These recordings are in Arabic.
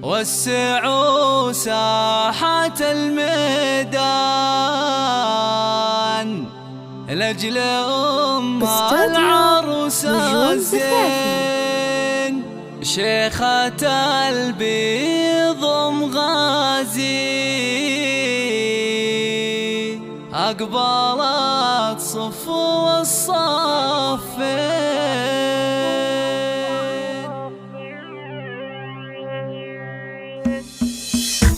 وسعوا ساحة الميدان لأجل العروس الزين. شيخة البيض مغازي أقبلت صفو الصافين.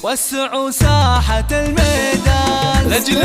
وسعوا ساحة الميدان لأجل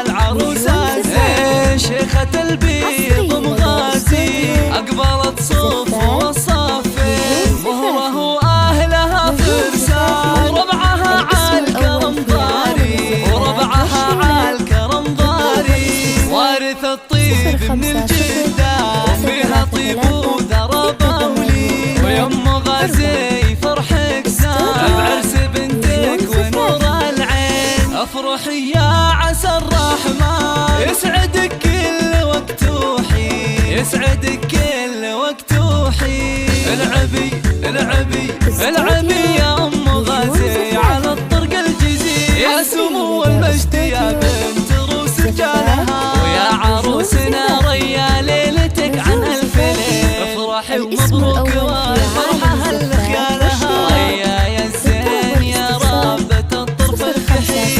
العروس الزين. شيخة البيض مغازي أقبلت صفو الصافين. مهره أهلها فرسان وربعها عالكرم ضاري، وربعها عالكرم ضاري. وارث الطيب من الجدان فيها طيب وذرى بولي. ويم غازي فرحك زاد بعرس بنتك ونور العين. افرحي يا عسى الرحمن يسعدك كل وقت وحين، يسعدك كل وقت وحين. العبي العبي العبي يا ام غازي على الطرق الجزيل. يا سمو المجد يا بنت روس رجالها، ويا عروسنا ريا ليلتك عن الف ليل. افرحي ومبروك والفرحه هل خيالها. ريا يا الزين يا ربة الطرف الكحيل.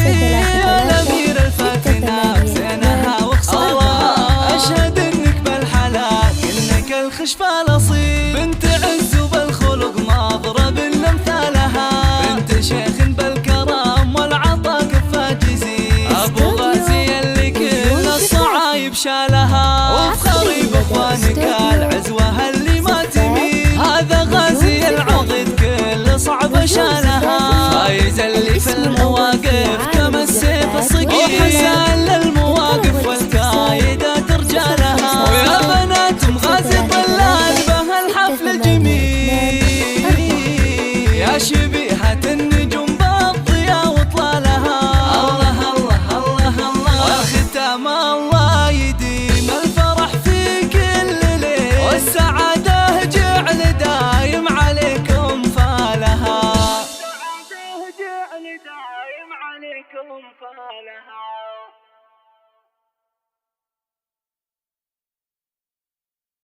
يا الامير الفاتنه بزينها وخصالها. اشهد انك بالحلال انك الخشفه الاصيل. بنت عز وبالخلق ماضرب لامثالها. بنت شيخ بالكرم والعطا كفه جزيل. ابو غازي اللي كل الصعايب شالها. وفخري باخوانك العزوه اللي ما تميل. هذا غازي العضد كل صعب شالها. فايز اللي في المواقف كما السيف الصقيل. وحسن للمواقف والكايدات رجالها. ويا بنات غازي طلال بهالحفل الجميل. يا شبيهة النجوم بالضياء وطلالها. الله الله الله الله. والختام الله يديم الفرح في كل ليل. والسعادة جعل دايم عليكم فالها. السعادة جعل دايم عليكم فالها.